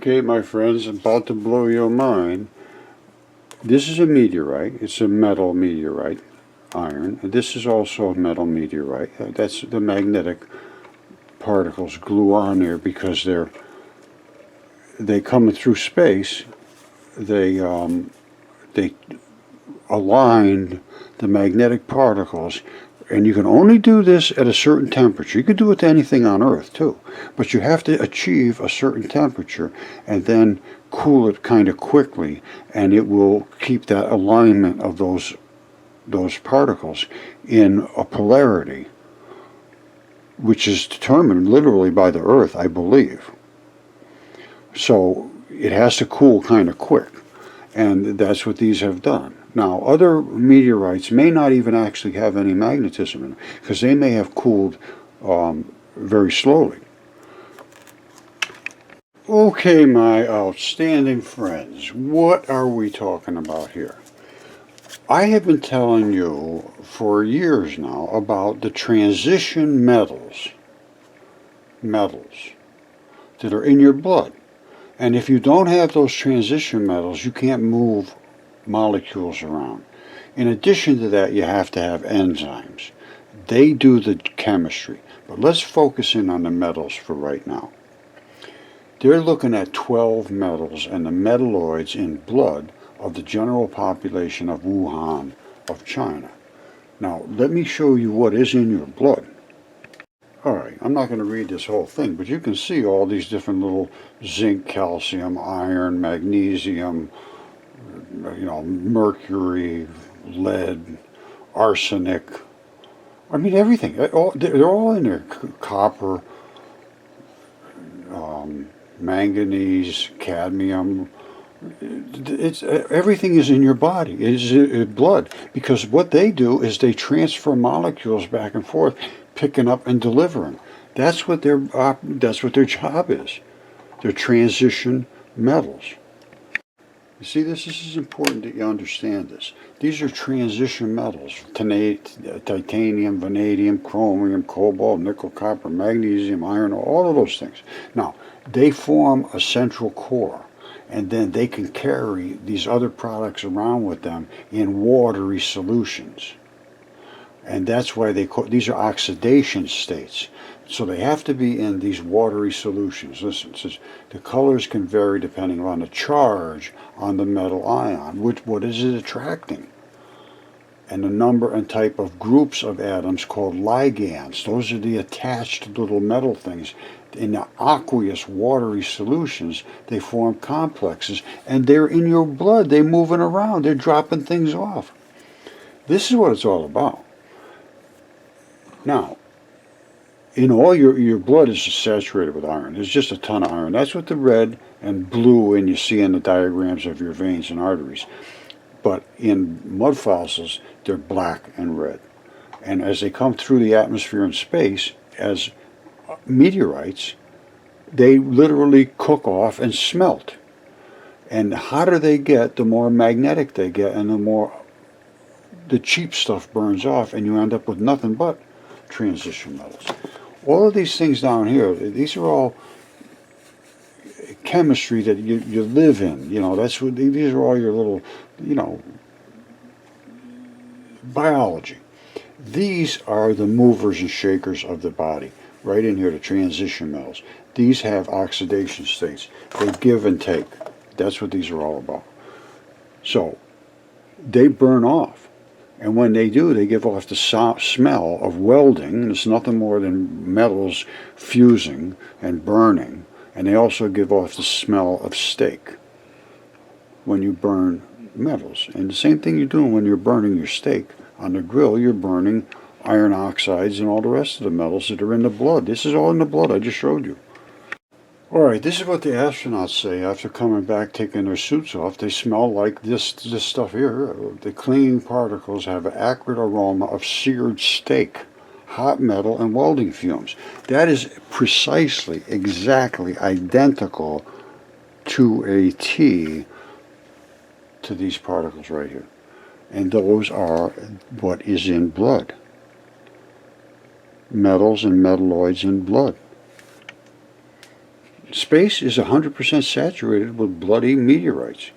Okay, my friends, I'm about to blow your mind. This is a meteorite. It's a metal meteorite, iron. And this is also a metal meteorite. That's the magnetic particles glue on there because they come through space. They align the magnetic particles, and you can only do this at a certain temperature. You could do it to anything on Earth too, but you have to achieve a certain temperature and then cool it kind of quickly, and it will keep that alignment of those particles in a polarity, which is determined literally by the Earth, I believe. So it has to cool kind of quick, and that's what these have done. Now, other meteorites may not even actually have any magnetism in them because they may have cooled very slowly. Okay, my outstanding friends, what are we talking about here? I have been telling you for years now about the transition metals that are in your blood. And if you don't have those transition metals, you can't move molecules around. In addition to that, you have to have enzymes. They do the chemistry. But let's focus in on the metals for right now. They're looking at 12 metals and the metalloids in blood of the general population of Wuhan, of China. Now, let me show you what is in your blood. Alright, I'm not going to read this whole thing, but you can see all these different little zinc, calcium, iron, magnesium, mercury, lead, arsenic. I mean, everything. They're all in there. Copper, manganese, cadmium. Everything is in your body. It is in blood, because what they do is they transfer molecules back and forth, picking up and delivering. That's what their job is. They're transition metals. You see, this is important that you understand this. These are transition metals: titanium, vanadium, chromium, cobalt, nickel, copper, magnesium, iron, all of those things. Now, they form a central core, and then they can carry these other products around with them in watery solutions. And that's why these are oxidation states. So they have to be in these watery solutions. Listen, it says the colors can vary depending on the charge on the metal ion. What is it attracting? And the number and type of groups of atoms called ligands. Those are the attached little metal things. In the aqueous, watery solutions, they form complexes, and they're in your blood. They're moving around. They're dropping things off. This is what it's all about. Now, in all your blood is saturated with iron. There's just a ton of iron. That's what the red and blue and you see in the diagrams of your veins and arteries. But in mud fossils, they're black and red. And as they come through the atmosphere and space as meteorites, they literally cook off and smelt. And the hotter they get, the more magnetic they get, and the more the cheap stuff burns off, and you end up with nothing but transition metals. All of these things down here, these are all chemistry that you live in. That's what these are all your little, biology. These are the movers and shakers of the body. Right in here, the transition metals. These have oxidation states. They give and take. That's what these are all about. So they burn off. And when they do, they give off the smell of welding. It's nothing more than metals fusing and burning. And they also give off the smell of steak when you burn metals. And the same thing you're doing when you're burning your steak on the grill. You're burning iron oxides and all the rest of the metals that are in the blood. This is all in the blood. I just showed you. Alright, this is what the astronauts say after coming back, taking their suits off. They smell like this stuff here. The clinging particles have an acrid aroma of seared steak, hot metal, and welding fumes. That is precisely, exactly identical to a T to these particles right here. And those are what is in blood. Metals and metalloids in blood. Space is 100% saturated with bloody meteorites.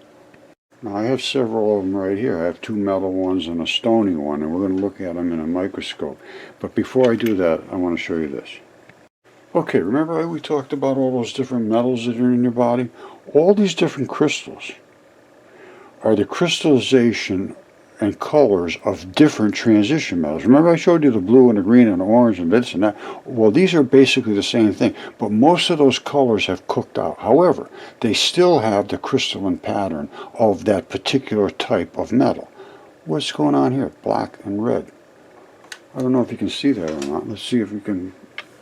Now I have several of them right here. I have two metal ones and a stony one, and we're going to look at them in a microscope. But before I do that, I want to show you this. Okay, remember how we talked about all those different metals that are in your body? All these different crystals are the crystallization and colors of different transition metals. Remember I showed you the blue and the green and the orange and this and that? Well, these are basically the same thing, but most of those colors have cooked out. However, they still have the crystalline pattern of that particular type of metal. What's going on here? Black and red. I don't know if you can see that or not. Let's see if we can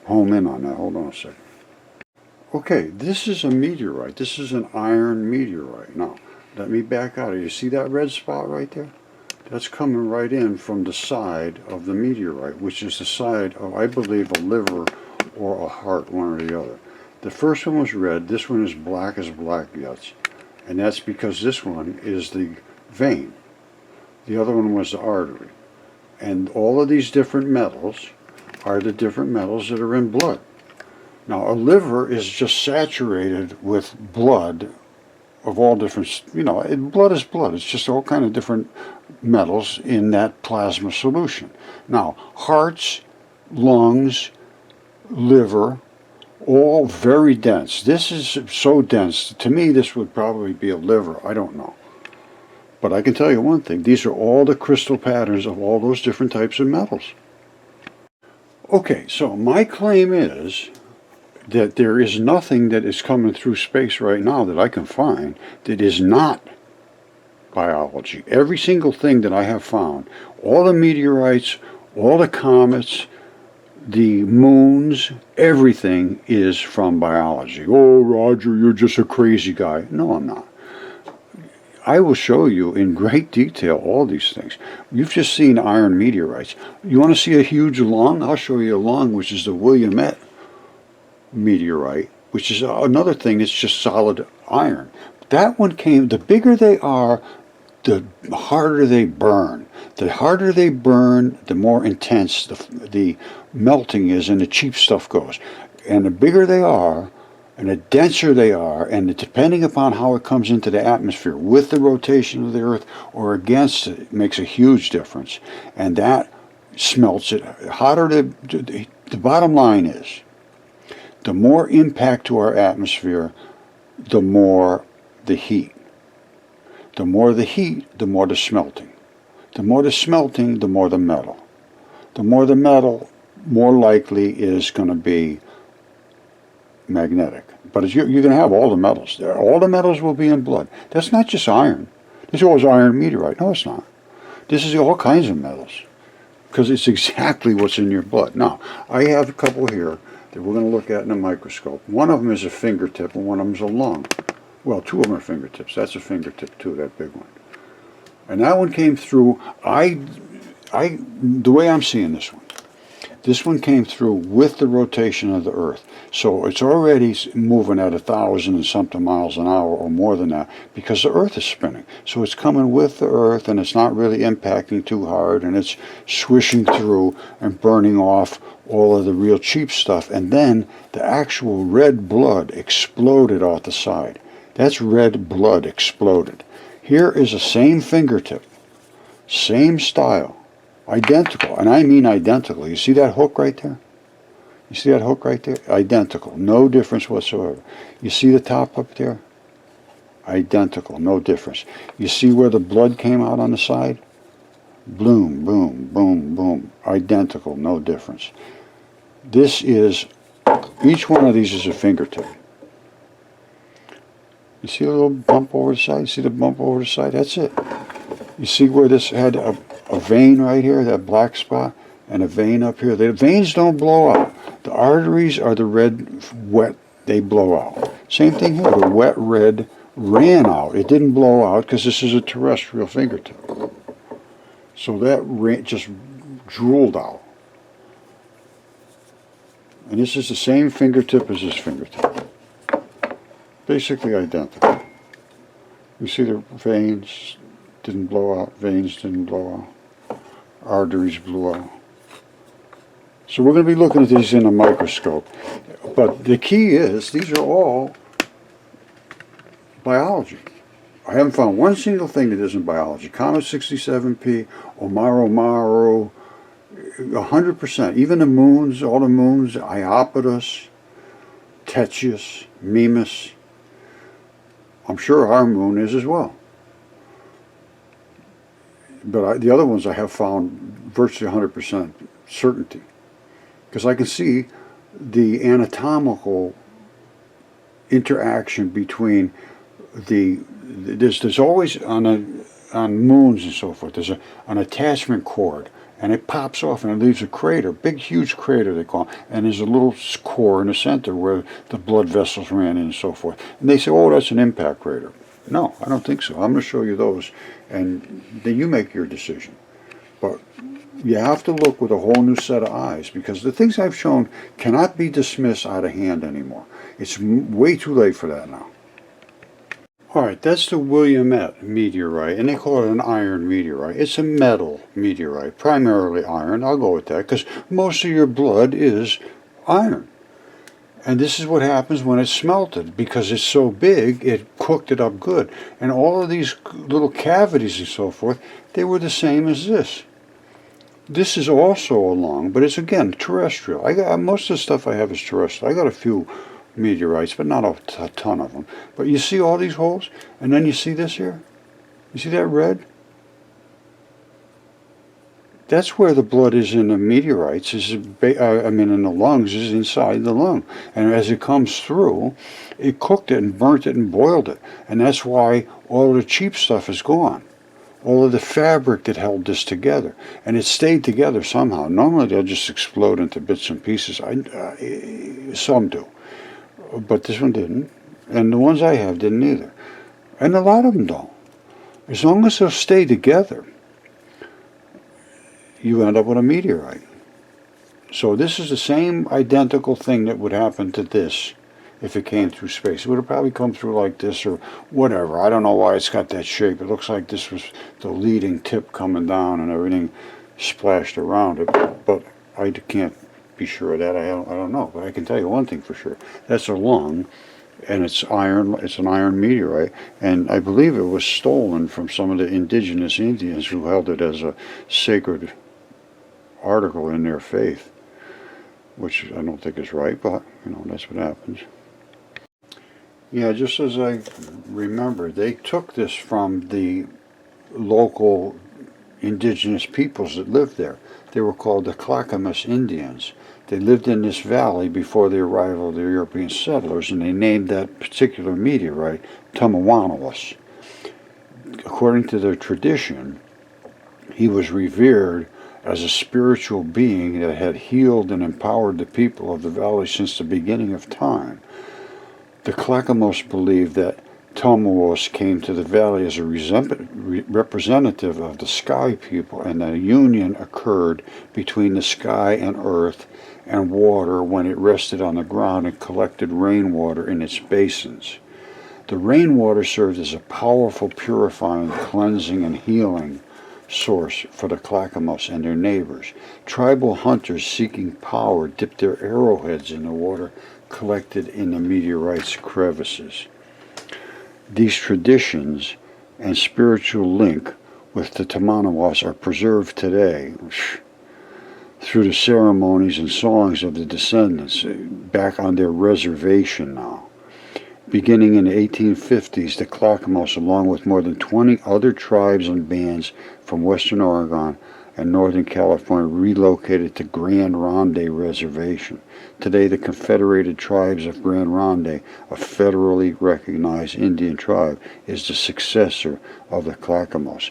home in on that. Hold on a second. Okay, this is a meteorite. This is an iron meteorite. Now, let me back out. You see that red spot right there? That's coming right in from the side of the meteorite, which is the side of, I believe, a liver or a heart, one or the other. The first one was red. This one is black as black guts. And that's because this one is the vein. The other one was the artery. And all of these different metals are the different metals that are in blood. Now, a liver is just saturated with blood of all different, blood is blood. It's just all kind of different metals in that plasma solution. Now, hearts, lungs, liver, all very dense. This is so dense. To me, this would probably be a liver. I don't know. But I can tell you one thing. These are all the crystal patterns of all those different types of metals. Okay, so my claim is that there is nothing that is coming through space right now that I can find that is not biology. Every single thing that I have found, all the meteorites, all the comets, the moons, everything is from biology. Oh, Roger, you're just a crazy guy. No, I'm not. I will show you in great detail all these things. You've just seen iron meteorites. You want to see a huge lung? I'll show you a lung, which is the Willamette meteorite, which is another thing that's just solid iron. That one came, the bigger they are, the harder they burn. The harder they burn, the more intense the melting is and the cheap stuff goes. And the bigger they are, and the denser they are, and depending upon how it comes into the atmosphere, with the rotation of the Earth or against it, it makes a huge difference. And that smelts it hotter. The bottom line is, the more impact to our atmosphere, the more the heat. The more the heat, the more the smelting. The more the smelting, the more the metal. The more the metal, more likely is going to be magnetic. But you're going to have all the metals there. All the metals will be in blood. That's not just iron. This is always iron meteorite. No, it's not. This is all kinds of metals because it's exactly what's in your blood. Now, I have a couple here that we're going to look at in a microscope. One of them is a fingertip and one of them is a lung. Well, two of them are fingertips. That's a fingertip too, that big one. And that one came through, the way I'm seeing this one came through with the rotation of the Earth. So it's already moving at 1,000 and something miles an hour or more than that because the Earth is spinning. So it's coming with the Earth and it's not really impacting too hard and it's swishing through and burning off all of the real cheap stuff. And then the actual red blood exploded off the side. That's red blood exploded. Here is the same fingertip, same style, identical, and I mean identical. You see that hook right there? You see that hook right there? Identical, no difference whatsoever. You see the top up there? Identical, no difference. You see where the blood came out on the side? Boom, boom, boom, boom. Identical, no difference. This is, each one of these is a fingertip. You see a little bump over the side? You see the bump over the side? That's it. You see where this had a vein right here, that black spot, and a vein up here? The veins don't blow out. The arteries are the red, wet, they blow out. Same thing here. The wet red ran out. It didn't blow out because this is a terrestrial fingertip. So that just drooled out. And this is the same fingertip as this fingertip. Basically identical. You see the veins didn't blow out, veins didn't blow out, arteries blew out. So we're going to be looking at these in a microscope. But the key is, these are all biology. I haven't found one single thing that isn't biology. Comet 67P, Omaro Maro, 100%. Even the moons, all the moons, Iapetus, Tetius, Mimas. I'm sure our moon is as well. But the other ones I have found virtually 100% certainty. Because I can see the anatomical interaction between there's always on moons and so forth, there's an attachment cord, and it pops off and it leaves a crater, big huge crater they call it, and there's a little core in the center where the blood vessels ran in and so forth. And they say, oh, that's an impact crater. No, I don't think so. I'm going to show you those, and then you make your decision. But you have to look with a whole new set of eyes, because the things I've shown cannot be dismissed out of hand anymore. It's way too late for that now. Alright, that's the Willamette meteorite, and they call it an iron meteorite. It's a metal meteorite, primarily iron. I'll go with that, because most of your blood is iron. And this is what happens when it's smelted, because it's so big, it cooked it up good. And all of these little cavities and so forth, they were the same as this. This is also a lung, but it's, again, terrestrial. Most of the stuff I have is terrestrial. I got a few meteorites, but not a ton of them. But you see all these holes, and then you see this here? You see that red? That's where the blood is in the meteorites, in the lungs, is inside the lung. And as it comes through, it cooked it and burnt it and boiled it. And that's why all the cheap stuff is gone. All of the fabric that held this together. And it stayed together somehow. Normally they'll just explode into bits and pieces. Some do. But this one didn't. And the ones I have didn't either. And a lot of them don't. As long as they'll stay together, you end up with a meteorite. So this is the same identical thing that would happen to this if it came through space. It would have probably come through like this or whatever. I don't know why it's got that shape. It looks like this was the leading tip coming down and everything splashed around it. But I can't be sure of that. I don't know. But I can tell you one thing for sure. That's a lung, and it's iron. It's an iron meteorite, and I believe it was stolen from some of the indigenous Indians who held it as a sacred article in their faith, which I don't think is right, but that's what happens. Yeah, just as I remember, they took this from the local indigenous peoples that lived there. They were called the Clackamas Indians. They lived in this valley before the arrival of the European settlers, and they named that particular meteorite Tumawanawas. According to their tradition, he was revered as a spiritual being that had healed and empowered the people of the valley since the beginning of time. The Clackamas believed that Tumawanawas came to the valley as a representative of the sky people, and that a union occurred between the sky and earth and water when it rested on the ground and collected rainwater in its basins. The rainwater served as a powerful purifying, cleansing, and healing source for the Clackamas and their neighbors. Tribal hunters seeking power dipped their arrowheads in the water collected in the meteorite's crevices. These traditions and spiritual link with the Tumawanawas are preserved today through the ceremonies and songs of the descendants back on their reservation now. Beginning in the 1850s, the Clackamas, along with more than 20 other tribes and bands from western Oregon and northern California, relocated to Grand Ronde Reservation. Today, the Confederated Tribes of Grand Ronde, a federally recognized Indian tribe, is the successor of the Clackamas.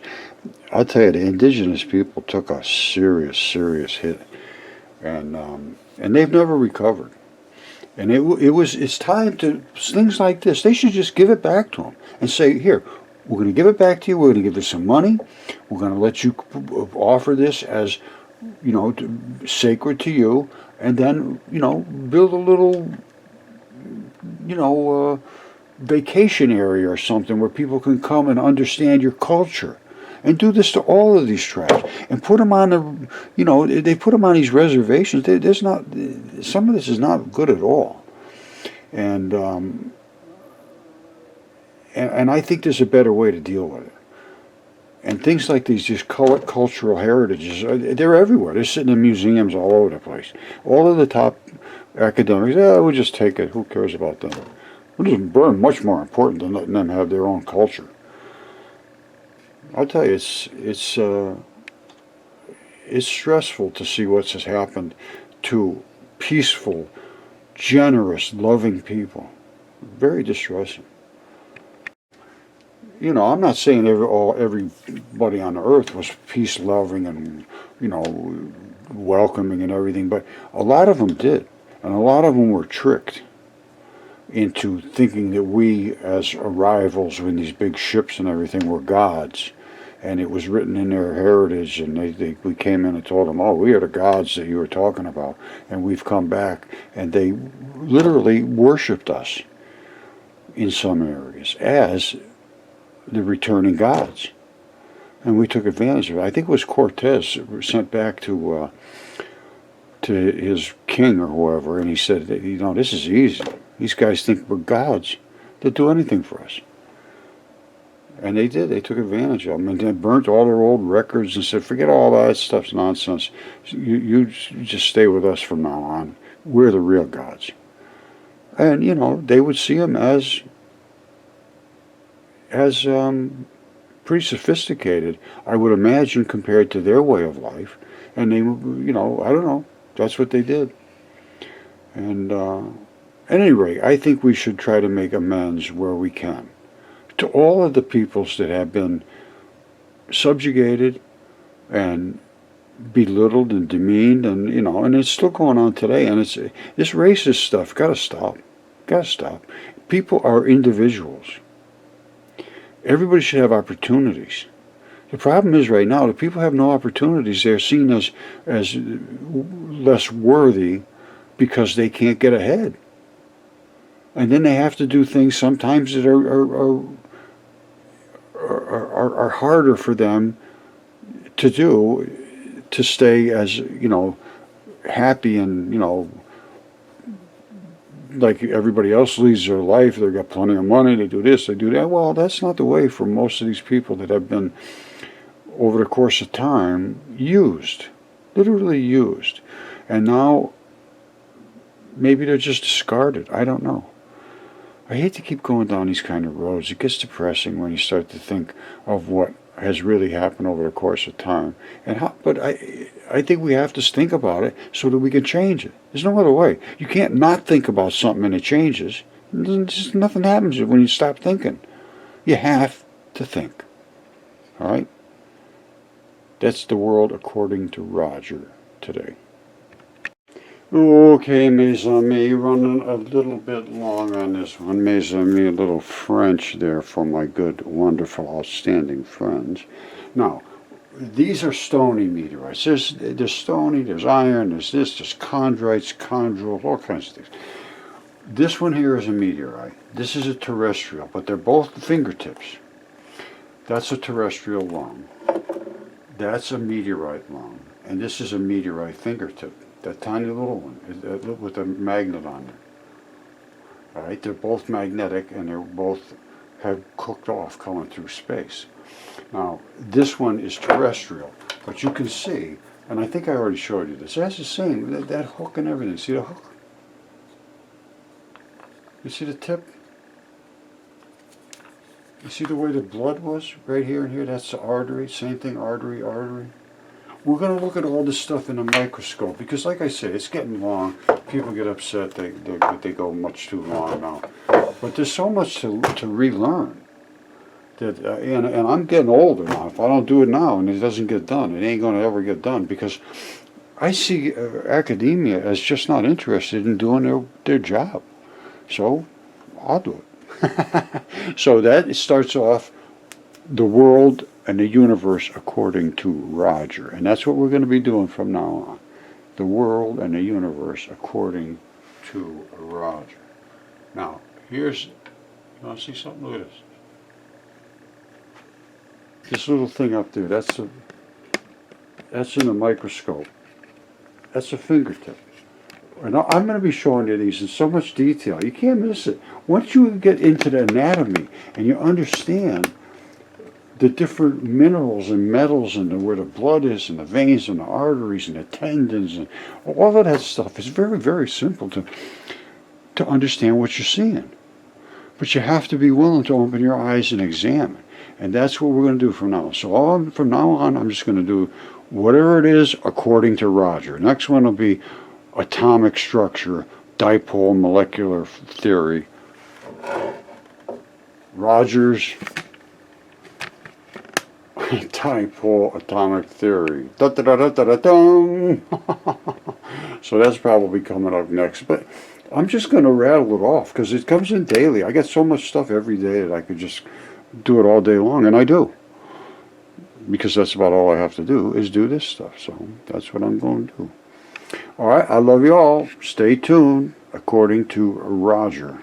I'll tell you, the indigenous people took a serious, serious hit, and they've never recovered. And it's time to things like this. They should just give it back to them and say, here, we're going to give it back to you. We're going to give you some money. We're going to let you offer this as, sacred to you, and then, build a little, vacation area or something where people can come and understand your culture. And do this to all of these tribes, and put them on they put them on these reservations. Some of this is not good at all. And, and I think there's a better way to deal with it. And things like these just cultural heritages, they're everywhere. They're sitting in museums all over the place. All of the top academics, we'll just take it. Who cares about them? We're much more important than letting them have their own culture. I'll tell you, it's stressful to see what's just happened to peaceful, generous, loving people. Very distressing. I'm not saying everybody on earth was peace loving and, welcoming and everything, but a lot of them did. And a lot of them were tricked into thinking that we, as arrivals in these big ships and everything, were gods. And it was written in their heritage, and we came in and told them, oh, we are the gods that you were talking about, and we've come back. And they literally worshipped us in some areas as the returning gods. And we took advantage of it. I think it was Cortez sent back to his king or whoever, and he said, this is easy. These guys think we're gods. They'll do anything for us. And they did. They took advantage of them. And they burnt all their old records and said, forget all that stuff's nonsense. You just stay with us from now on. We're the real gods. And, they would see them as pretty sophisticated, I would imagine, compared to their way of life. And they, I don't know. That's what they did. And at any rate, I think we should try to make amends where we can to all of the peoples that have been subjugated and belittled and demeaned, and it's still going on today. And it's this racist stuff. Got to stop. Got to stop. People are individuals. Everybody should have opportunities. The problem is right now, the people have no opportunities. They're seen as less worthy because they can't get ahead. And then they have to do things sometimes that are harder for them to do to stay as, happy and, like everybody else leads their life. They've got plenty of money, they do this, they do that. Well, that's not the way for most of these people that have been, over the course of time, used. Literally used. And now, maybe they're just discarded. I don't know. I hate to keep going down these kind of roads. It gets depressing when you start to think of what has really happened over the course of time. But I think we have to think about it so that we can change it. There's no other way. You can't not think about something and it changes. Just nothing happens when you stop thinking. You have to think. All right? That's the world according to Roger today. Okay, mes amis, running a little bit long on this one. Mes amis, a little French there for my good, wonderful, outstanding friends. Now, these are stony meteorites. There's stony, there's iron, there's chondrites, chondrules, all kinds of things. This one here is a meteorite. This is a terrestrial, but they're both fingertips. That's a terrestrial lung. That's a meteorite lung. And this is a meteorite fingertip. That tiny little one with a magnet on it. All right, they're both magnetic and they're both have cooked off coming through space. Now, this one is terrestrial, but you can see, and I think I already showed you this. That's the same, that hook and everything. See the hook? You see the tip? You see the way the blood was right here and here? That's the artery. Same thing, artery, artery. We're going to look at all this stuff in a microscope because, like I say, it's getting long. People get upset they go much too long now. But there's so much to relearn. That and I'm getting older now. If I don't do it now and it doesn't get done, it ain't going to ever get done because I see academia as just not interested in doing their job. So I'll do it. So that starts off the world and the universe according to Roger. And that's what we're going to be doing from now on. The world and the universe according to Roger. Now, you want to see something? Look at this. This little thing up there, that's in a microscope. That's a fingertip. And I'm going to be showing you these in so much detail. You can't miss it. Once you get into the anatomy and you understand the different minerals and metals and where the blood is and the veins and the arteries and the tendons and all of that stuff, it's very, very simple to understand what you're seeing. But you have to be willing to open your eyes and examine. And that's what we're going to do from now on. So from now on, I'm just going to do whatever it is according to Roger. Next one will be atomic structure, dipole molecular theory. Roger's dipole atomic theory. Da, da, da, da, da, da, So that's probably coming up next. But I'm just going to rattle it off because it comes in daily. I get so much stuff every day that I could just do it all day long, and I do. Because that's about all I have to do is do this stuff. So that's what I'm going to do. All right, I love you all. Stay tuned according to Roger.